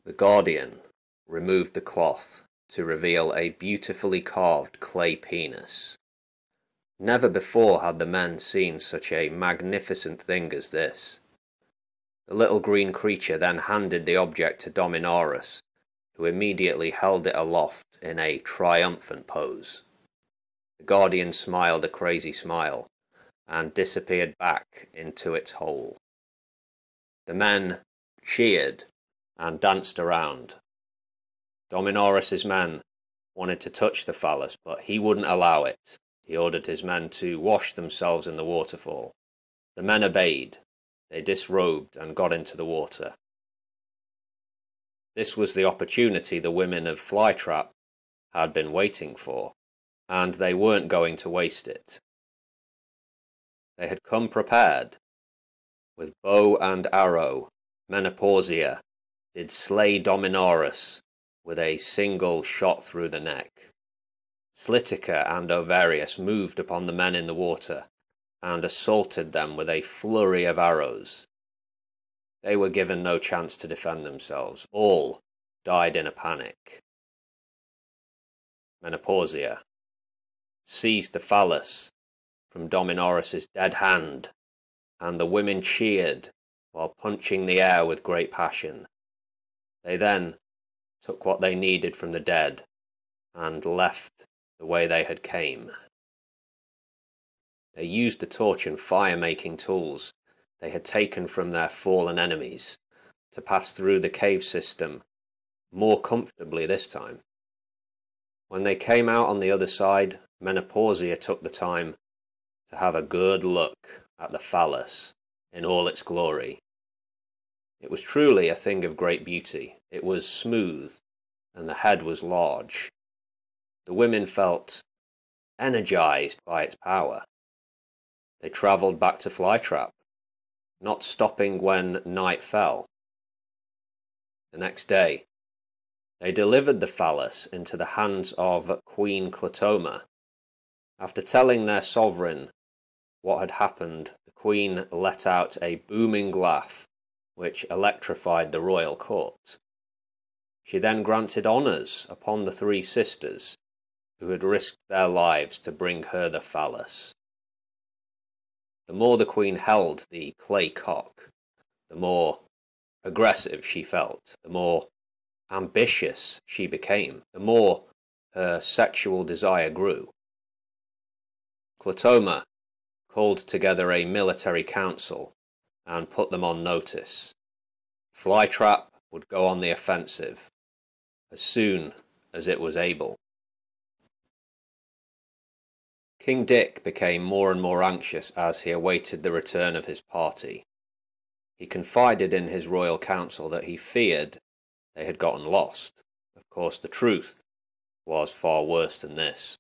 The guardian removed the cloth to reveal a beautifully carved clay penis. Never before had the men seen such a magnificent thing as this. The little green creature then handed the object to Dominaurus, who immediately held it aloft in a triumphant pose. The guardian smiled a crazy smile and disappeared back into its hole. The men cheered and danced around. Dominaurus's men wanted to touch the phallus, but he wouldn't allow it. He ordered his men to wash themselves in the waterfall. The men obeyed. They disrobed and got into the water. This was the opportunity the women of Flytrap had been waiting for, and they weren't going to waste it. They had come prepared. With bow and arrow, Menopausia did slay Dominaurus with a single shot through the neck. Slitica and Ovarius moved upon the men in the water and assaulted them with a flurry of arrows. They were given no chance to defend themselves. All died in a panic. Menopausia seized the phallus from Dominaurus's dead hand, and the women cheered while punching the air with great passion. They then took what they needed from the dead and left the way they had came. They used the torch and fire-making tools they had taken from their fallen enemies to pass through the cave system more comfortably this time. When they came out on the other side, Menopausia took the time to have a good look at the phallus in all its glory. It was truly a thing of great beauty. It was smooth, and the head was large. The women felt energized by its power. They travelled back to Flytrap, not stopping when night fell. The next day, they delivered the phallus into the hands of Queen Clotoma. After telling their sovereign what had happened, the queen let out a booming laugh, which electrified the royal court. She then granted honours upon the three sisters, who had risked their lives to bring her the phallus. The more the queen held the clay cock, the more aggressive she felt, the more ambitious she became, the more her sexual desire grew. Clotoma called together a military council and put them on notice. Flytrap would go on the offensive as soon as it was able. King Dick became more and more anxious as he awaited the return of his party. He confided in his royal council that he feared they had gotten lost. Of course, the truth was far worse than this.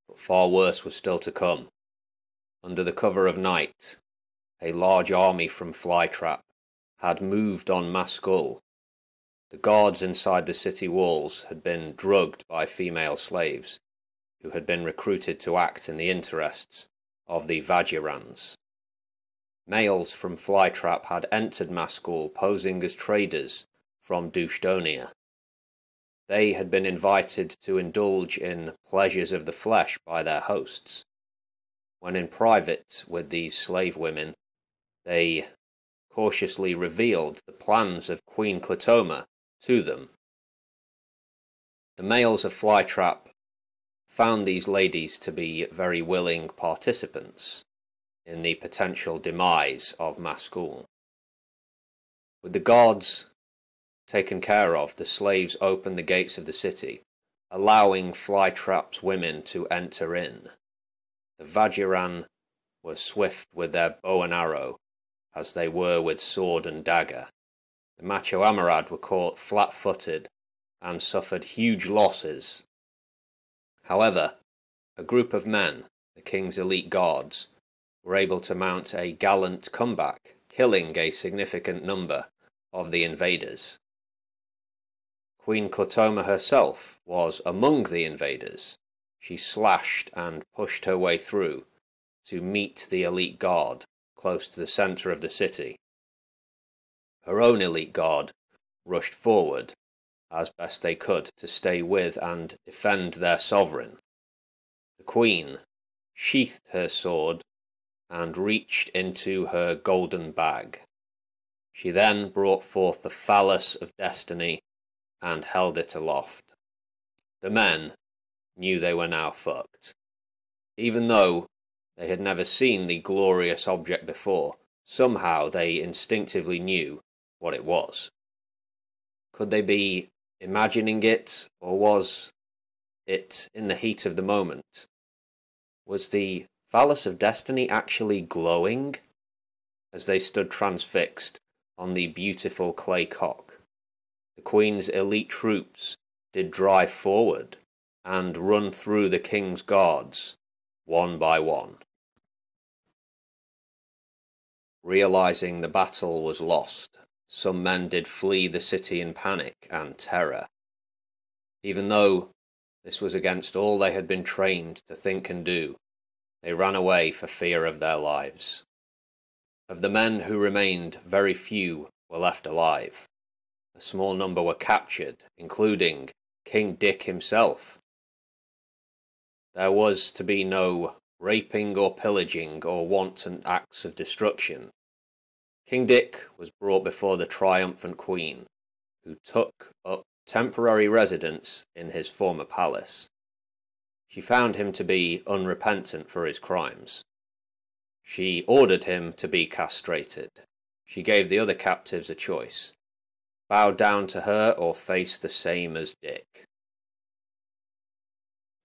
But far worse was still to come. Under the cover of night, a large army from Flytrap had moved on Maskul. The guards inside the city walls had been drugged by female slaves, who had been recruited to act in the interests of the Vajirans. Males from Flytrap had entered Maskul posing as traders from Douchdonia. They had been invited to indulge in pleasures of the flesh by their hosts. When in private with these slave women, they cautiously revealed the plans of Queen Clotoma to them. The males of Flytrap found these ladies to be very willing participants in the potential demise of Maskul. With the guards taken care of, the slaves opened the gates of the city, allowing Flytrap's women to enter in. The Vajiran were swift with their bow and arrow, as they were with sword and dagger. The macho Amarad were caught flat-footed and suffered huge losses. However, a group of men, the king's elite guards, were able to mount a gallant comeback, killing a significant number of the invaders. Queen Clotoma herself was among the invaders. She slashed and pushed her way through to meet the elite guard close to the centre of the city. Her own elite guard rushed forward as best they could to stay with and defend their sovereign. The Queen sheathed her sword and reached into her golden bag. She then brought forth the Phallus of Destiny and held it aloft. The men knew they were now fucked. Even though they had never seen the glorious object before, somehow they instinctively knew what it was. Could they be imagining it, or was it in the heat of the moment? Was the Phallus of Destiny actually glowing as they stood transfixed on the beautiful clay cock? The Queen's elite troops did drive forward and run through the king's guards, one by one. Realizing the battle was lost, some men did flee the city in panic and terror. Even though this was against all they had been trained to think and do, they ran away for fear of their lives. Of the men who remained, very few were left alive. A small number were captured, including King Dick himself. There was to be no raping or pillaging or wanton acts of destruction. King Dick was brought before the triumphant Queen, who took up temporary residence in his former palace. She found him to be unrepentant for his crimes. She ordered him to be castrated. She gave the other captives a choice: bow down to her or face the same as Dick.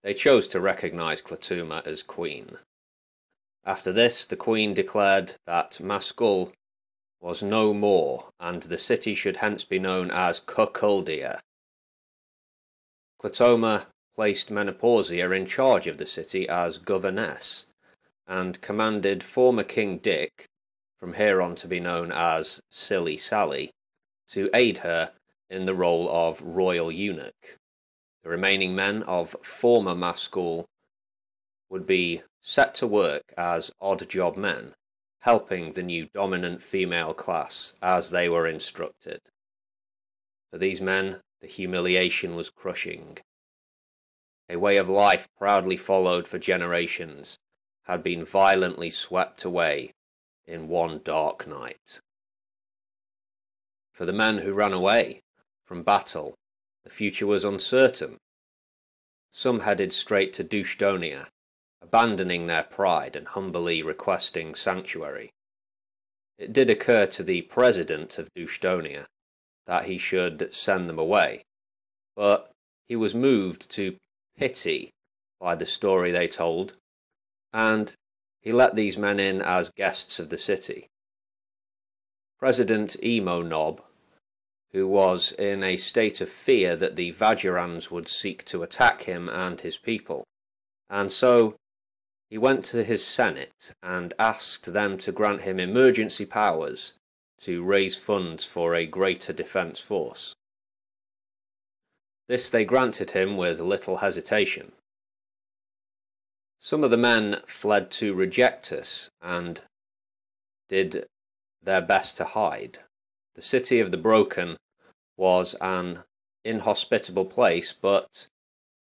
They chose to recognize Clatuma as queen. After this, the Queen declared that Mascul was no more, and the city should hence be known as Cuckuldia. Clatoma placed Menopausia in charge of the city as governess, and commanded former King Dick, from here on to be known as Silly Sally, to aid her in the role of royal eunuch. The remaining men of former Mascul would be set to work as odd job men, helping the new dominant female class as they were instructed. For these men, the humiliation was crushing. A way of life proudly followed for generations had been violently swept away in one dark night. For the men who ran away from battle, the future was uncertain. Some headed straight to Douchdonia, abandoning their pride and humbly requesting sanctuary. It did occur to the president of Douchdonia that he should send them away, but he was moved to pity by the story they told, and he let these men in as guests of the city. President Emo Knob, who was in a state of fear that the Vajirans would seek to attack him and his people, and so he went to his Senate and asked them to grant him emergency powers to raise funds for a greater defence force. This they granted him with little hesitation. Some of the men fled to Rejectus and did their best to hide. The city of the Broken was an inhospitable place, but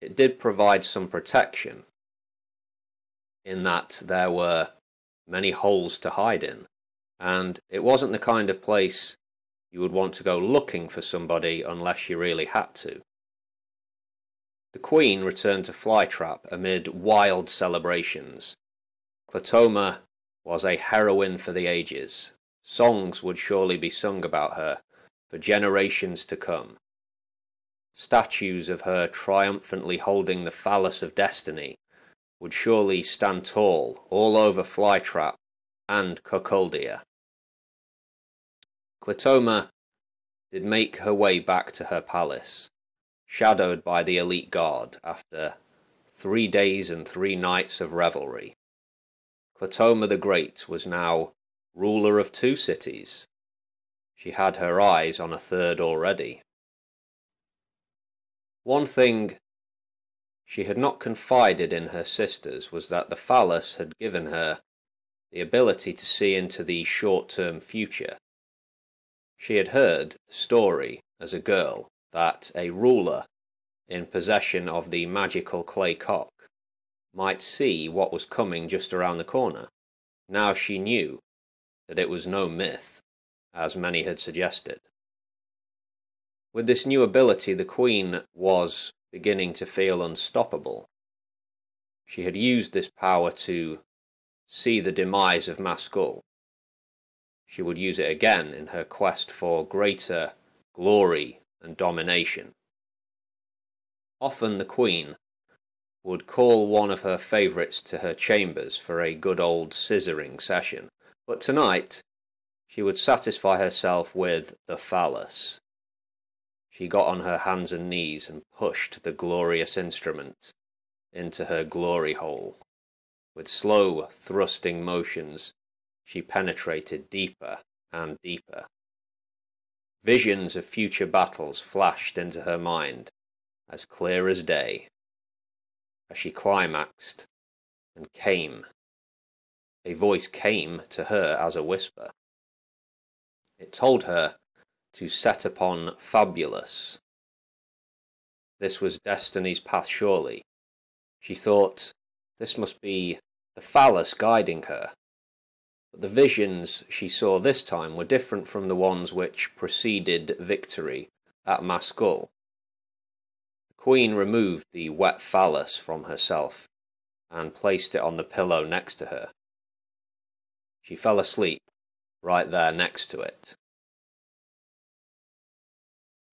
it did provide some protection, in that there were many holes to hide in, and it wasn't the kind of place you would want to go looking for somebody unless you really had to. The Queen returned to Flytrap amid wild celebrations. Clatoma was a heroine for the ages. Songs would surely be sung about her for generations to come. Statues of her triumphantly holding the Phallus of Destiny would surely stand tall all over Flytrap and Cuckuldia. Clatoma did make her way back to her palace, shadowed by the elite guard after 3 days and 3 nights of revelry. Clatoma the Great was now ruler of 2 cities. She had her eyes on a third already. One thing she had not confided in her sisters was that the Phallus had given her the ability to see into the short-term future. She had heard the story as a girl that a ruler in possession of the magical clay cock might see what was coming just around the corner. Now she knew that it was no myth, as many had suggested. With this new ability, the Queen was beginning to feel unstoppable. She had used this power to see the demise of Mascul. She would use it again in her quest for greater glory and domination. Often the Queen would call one of her favourites to her chambers for a good old scissoring session, but tonight she would satisfy herself with the phallus. She got on her hands and knees and pushed the glorious instrument into her glory hole. With slow thrusting motions, she penetrated deeper and deeper. Visions of future battles flashed into her mind, as clear as day. As she climaxed and came, a voice came to her as a whisper. It told her to set upon Phallus. This was Destiny's path surely. She thought this must be the phallus guiding her. But the visions she saw this time were different from the ones which preceded victory at Mascul. The Queen removed the wet phallus from herself and placed it on the pillow next to her. She fell asleep right there next to it.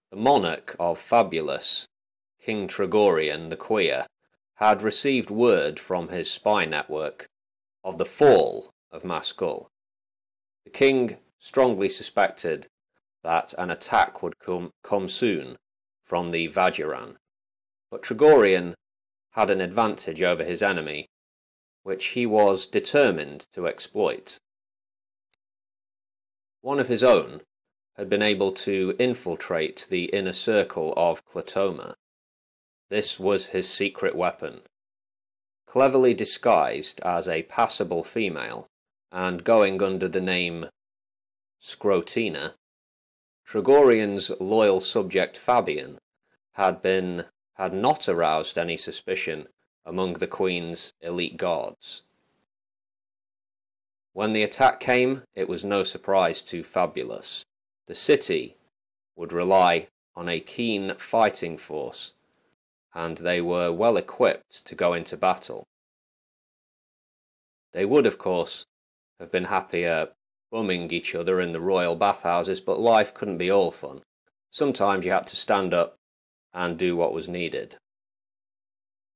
The monarch of Phallus, King Tregorian the Queer, had received word from his spy network of the fall of Mascul. The king strongly suspected that an attack would come soon from the Vajiran, but Tregorian had an advantage over his enemy, which he was determined to exploit. One of his own had been able to infiltrate the inner circle of Clatoma. This was his secret weapon. Cleverly disguised as a passable female, and going under the name Scrotina, Tregorian's loyal subject Fabian had not aroused any suspicion among the Queen's elite guards. When the attack came, it was no surprise to Phallus. The city would rely on a keen fighting force, and they were well equipped to go into battle. They would, of course, have been happier bumming each other in the royal bathhouses, but life couldn't be all fun. Sometimes you had to stand up and do what was needed.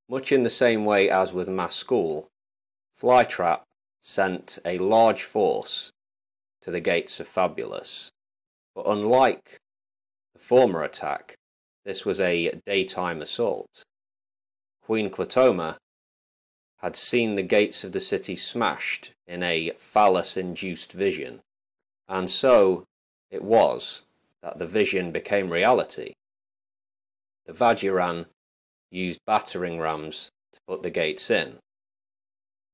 Much in the same way as with Mascul, Flytrap sent a large force to the gates of Phallus. But unlike the former attack, this was a daytime assault. Queen Clatoma had seen the gates of the city smashed in a phallus-induced vision, and so it was that the vision became reality. The Vajiran used battering rams to put the gates in.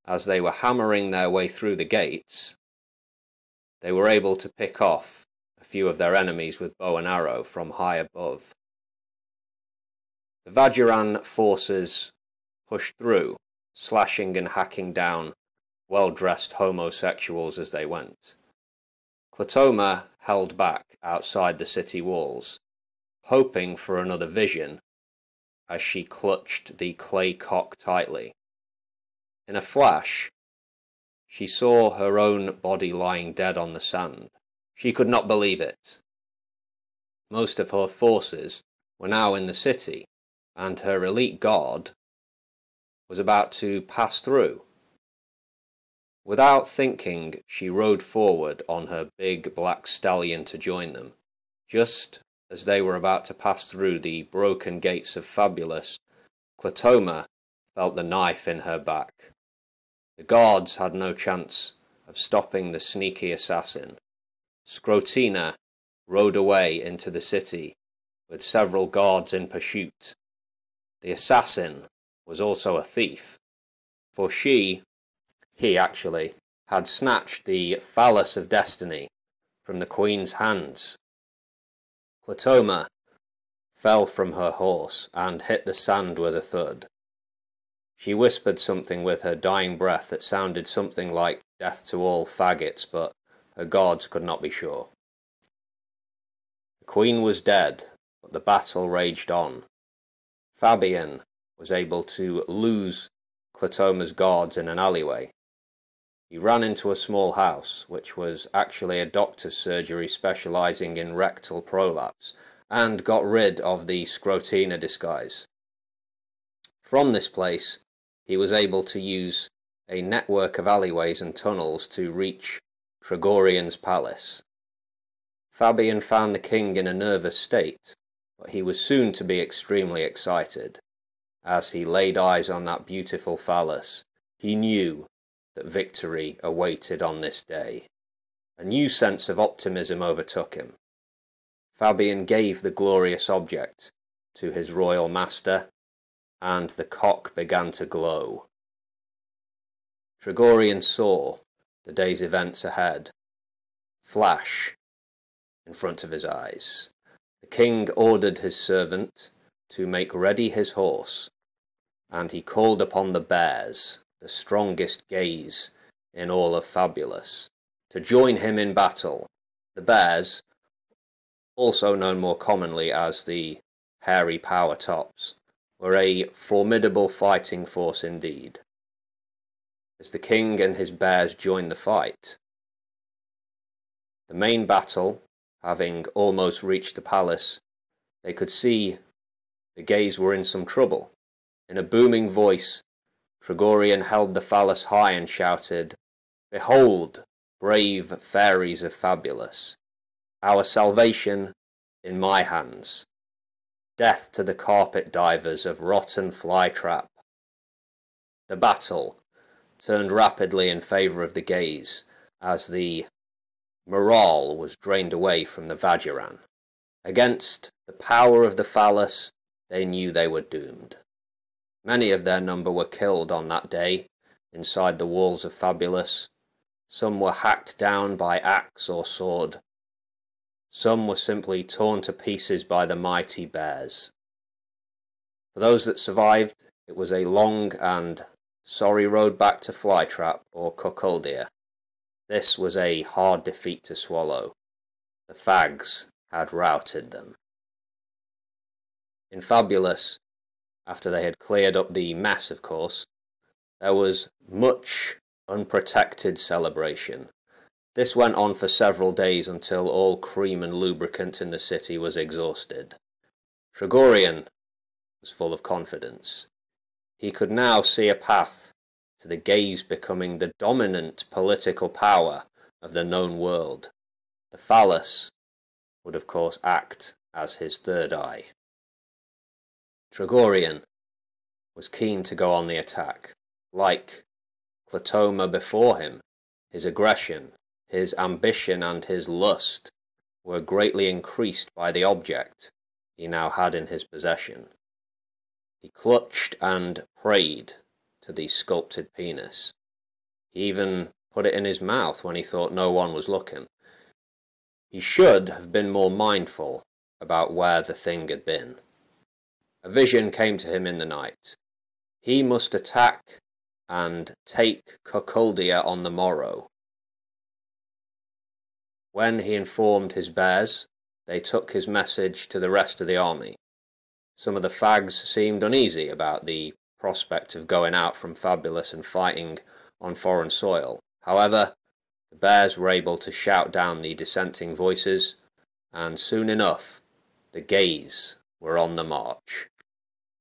As they were hammering their way through the gates, they were able to pick off a few of their enemies with bow and arrow from high above. The Vajiran forces pushed through, slashing and hacking down well-dressed homosexuals as they went. Clatoma held back outside the city walls, hoping for another vision as she clutched the clay cock tightly. In a flash, she saw her own body lying dead on the sand. She could not believe it. Most of her forces were now in the city, and her elite guard was about to pass through. Without thinking, she rode forward on her big black stallion to join them. Just as they were about to pass through the broken gates of Phallus, Clatoma felt the knife in her back. The guards had no chance of stopping the sneaky assassin. Scrotina rode away into the city, with several guards in pursuit. The assassin was also a thief, for he actually, had snatched the Phallus of Destiny from the Queen's hands Clatoma fell from her horse and hit the sand with a thud. She whispered something with her dying breath that sounded something like death to all faggots, but her guards could not be sure. The queen was dead, but the battle raged on. Fabian was able to lose Clatoma's guards in an alleyway. He ran into a small house, which was actually a doctor's surgery specializing in rectal prolapse, and got rid of the Scrotina disguise. From this place, he was able to use a network of alleyways and tunnels to reach Tregorian's palace. Fabian found the king in a nervous state, but he was soon to be extremely excited. As he laid eyes on that beautiful Phallus, he knew that victory awaited on this day. A new sense of optimism overtook him. Fabian gave the glorious object to his royal master, and the cock began to glow. Tregorian saw the day's events ahead flash in front of his eyes. The king ordered his servant to make ready his horse, and he called upon the bears, the strongest gaze in all of Fabulous, to join him in battle. The bears, also known more commonly as the hairy power tops, were a formidable fighting force indeed. As the king and his bears joined the fight, the main battle having almost reached the palace, they could see the gays were in some trouble. In a booming voice, Tregorian held the Phallus high and shouted, "Behold, brave fairies of Fabulous, our salvation in my hands. Death to the carpet divers of rotten fly-trap." The battle turned rapidly in favour of the gays as the morale was drained away from the Vagiran. Against the power of the Phallus, they knew they were doomed. Many of their number were killed on that day inside the walls of Fabulous. Some were hacked down by axe or sword. Some were simply torn to pieces by the mighty bears. For those that survived, it was a long and sorry road back to Flytrap or Cuckoldia. This was a hard defeat to swallow. The fags had routed them. In Fabulous, after they had cleared up the mess, of course, there was much unprotected celebration. This went on for several days until all cream and lubricant in the city was exhausted. Tregorian was full of confidence. He could now see a path to the gays becoming the dominant political power of the known world. The Phallus would of course act as his third eye. Tregorian was keen to go on the attack. Like Clatoma before him, his aggression, his ambition and his lust were greatly increased by the object he now had in his possession. He clutched and prayed to the sculpted penis. He even put it in his mouth when he thought no one was looking. He should have been more mindful about where the thing had been. A vision came to him in the night. He must attack and take Cuckoldia on the morrow. When he informed his bears, they took his message to the rest of the army. Some of the fags seemed uneasy about the prospect of going out from Fabulous and fighting on foreign soil. However, the bears were able to shout down the dissenting voices, and soon enough the gays were on the march.